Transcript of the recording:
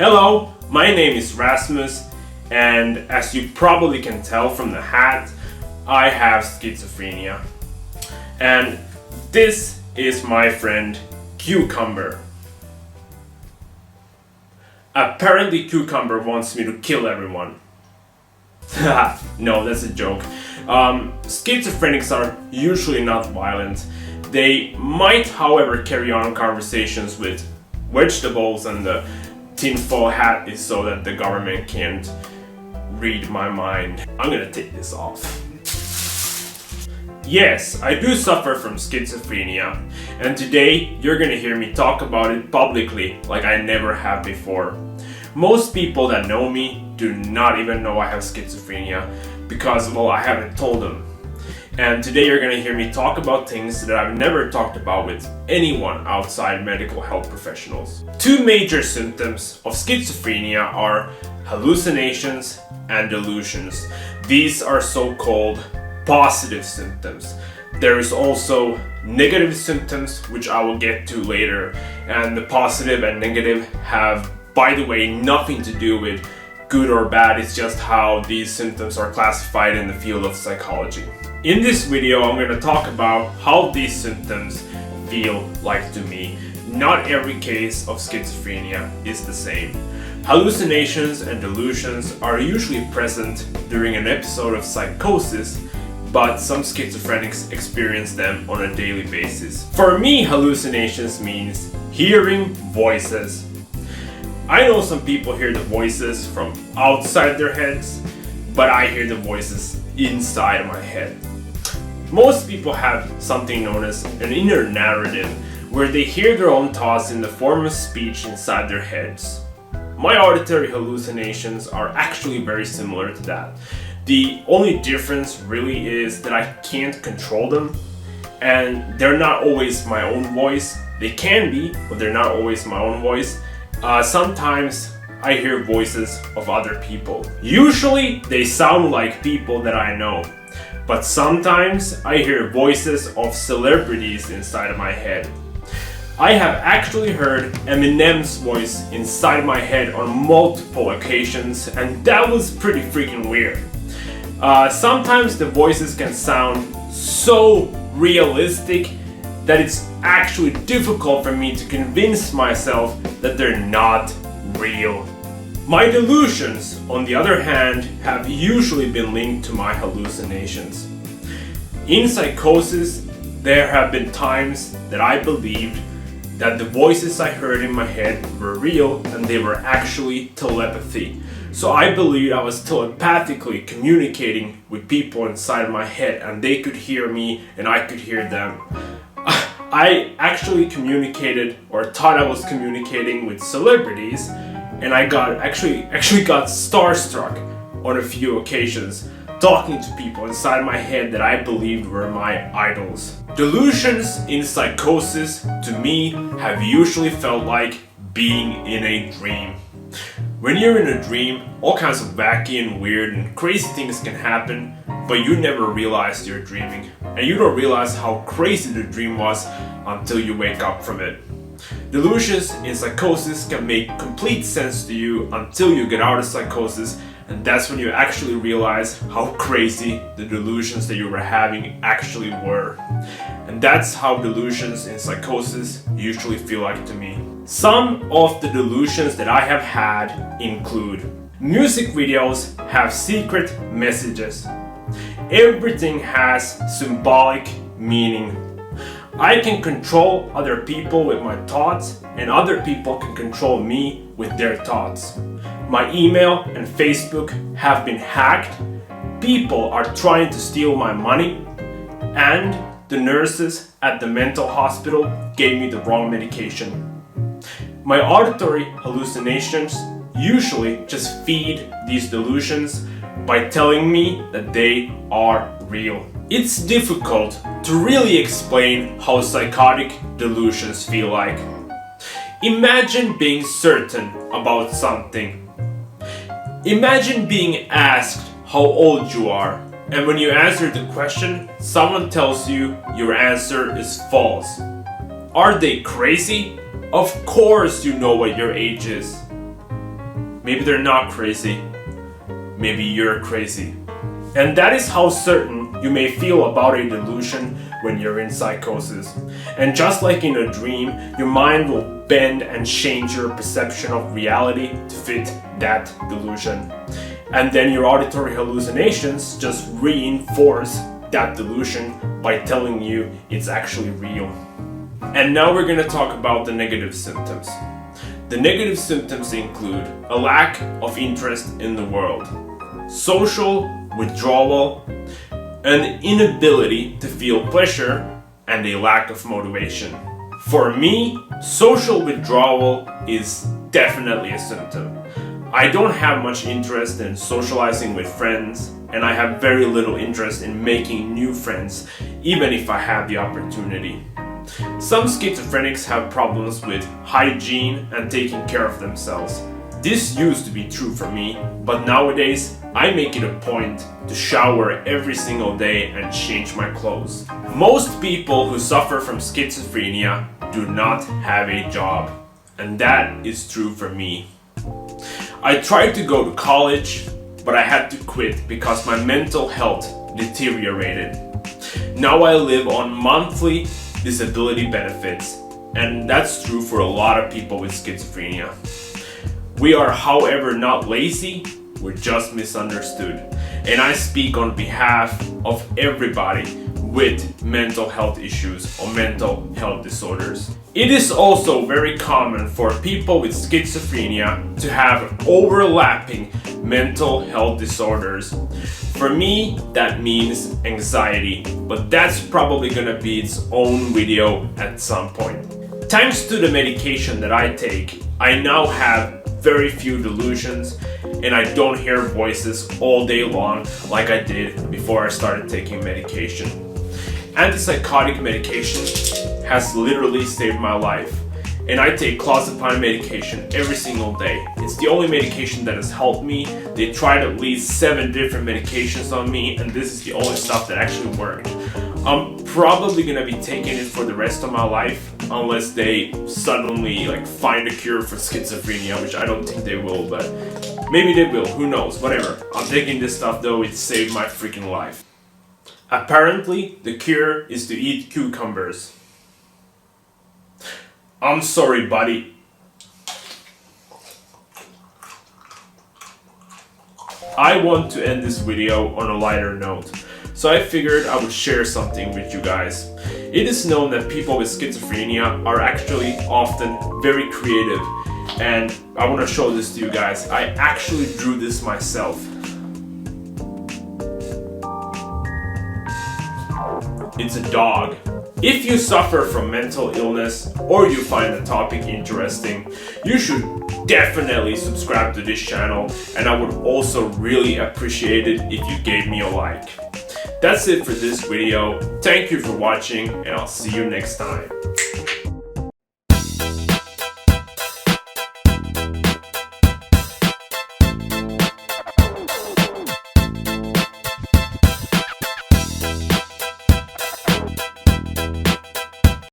Hello, my name is Rasmus, and as you probably can tell from the hat, I have schizophrenia. And this is my friend Cucumber. Apparently Cucumber wants me to kill everyone. No, that's a joke. Schizophrenics are usually not violent. They might, however, carry on conversations with vegetables, and the tinfoil hat is so that the government can't read my mind. I'm gonna take this off. Yes, I do suffer from schizophrenia, and today you're gonna hear me talk about it publicly like I never have before. Most people that know me do not even know I have schizophrenia because, well, I haven't told them. And today you're gonna hear me talk about things that I've never talked about with anyone outside medical health professionals. Two major symptoms of schizophrenia are hallucinations and delusions. These are so-called positive symptoms. There is also negative symptoms, which I will get to later, and the positive and negative have, by the way, nothing to do with good or bad. It's just how these symptoms are classified in the field of psychology. In this video, I'm going to talk about how these symptoms feel like to me. Not every case of schizophrenia is the same. Hallucinations and delusions are usually present during an episode of psychosis, but some schizophrenics experience them on a daily basis. For me, hallucinations means hearing voices. I know some people hear the voices from outside their heads, but I hear the voices inside my head. Most people have something known as an inner narrative, where they hear their own thoughts in the form of speech inside their heads. My auditory hallucinations are actually very similar to that. The only difference really is that I can't control them, and they're not always my own voice. They can be, but they're not always my own voice. Sometimes I hear voices of other people. Usually they sound like people that I know. But sometimes I hear voices of celebrities inside of my head. I have actually heard Eminem's voice inside my head on multiple occasions, and that was pretty freaking weird. Sometimes the voices can sound so realistic that it's actually difficult for me to convince myself that they're not real. My delusions, on the other hand, have usually been linked to my hallucinations. In psychosis, there have been times that I believed that the voices I heard in my head were real and they were actually telepathy. So I believed I was telepathically communicating with people inside my head, and they could hear me and I could hear them. I actually communicated, or thought I was communicating, with celebrities, and I actually got starstruck on a few occasions, talking to people inside my head that I believed were my idols. Delusions in psychosis, to me, have usually felt like being in a dream. When you're in a dream, all kinds of wacky and weird and crazy things can happen, but you never realize you're dreaming. And you don't realize how crazy the dream was until you wake up from it. Delusions in psychosis can make complete sense to you until you get out of psychosis, and that's when you actually realize how crazy the delusions that you were having actually were. And that's how delusions in psychosis usually feel like to me. Some of the delusions that I have had include: music videos have secret messages. Everything has symbolic meaning. I can control other people with my thoughts, and other people can control me with their thoughts. My email and Facebook have been hacked. People are trying to steal my money, and the nurses at the mental hospital gave me the wrong medication. My auditory hallucinations usually just feed these delusions by telling me that they are real. It's difficult to really explain how psychotic delusions feel like. Imagine being certain about something. Imagine being asked how old you are, and when you answer the question, someone tells you your answer is false. Are they crazy? Of course you know what your age is. Maybe they're not crazy. Maybe you're crazy. And that is how certain you may feel about a delusion when you're in psychosis. And just like in a dream, your mind will bend and change your perception of reality to fit that delusion. And then your auditory hallucinations just reinforce that delusion by telling you it's actually real. And now we're going to talk about the negative symptoms. The negative symptoms include a lack of interest in the world, social withdrawal, an inability to feel pleasure, and a lack of motivation. For me, social withdrawal is definitely a symptom. I don't have much interest in socializing with friends, and I have very little interest in making new friends, even if I have the opportunity. Some schizophrenics have problems with hygiene and taking care of themselves. This used to be true for me, but nowadays I make it a point to shower every single day and change my clothes. Most people who suffer from schizophrenia do not have a job, and that is true for me. I tried to go to college, but I had to quit because my mental health deteriorated. Now I live on monthly disability benefits, and that's true for a lot of people with schizophrenia. We are, however, not lazy, we're just misunderstood. And I speak on behalf of everybody with mental health issues or mental health disorders. It is also very common for people with schizophrenia to have overlapping mental health disorders. For me, that means anxiety, but that's probably gonna be its own video at some point. Thanks to the medication that I take, I now have very few delusions, and I don't hear voices all day long like I did before I started taking medication. Anti-psychotic medication has literally saved my life, and I take clozapine medication every single day. It's the only medication that has helped me. They tried at least 7 different medications on me, and this is the only stuff that actually worked. I'm probably gonna be taking it for the rest of my life unless they suddenly find a cure for schizophrenia, which I don't think they will, but maybe they will, who knows, whatever. I'm taking this stuff though, it saved my freaking life. Apparently, the cure is to eat cucumbers. I'm sorry, buddy. I want to end this video on a lighter note, so I figured I would share something with you guys. It is known that people with schizophrenia are actually often very creative, and I want to show this to you guys. I actually drew this myself. It's a dog. If you suffer from mental illness or you find the topic interesting, you should definitely subscribe to this channel, and I would also really appreciate it if you gave me a like. That's it for this video. Thank you for watching, and I'll see you next time.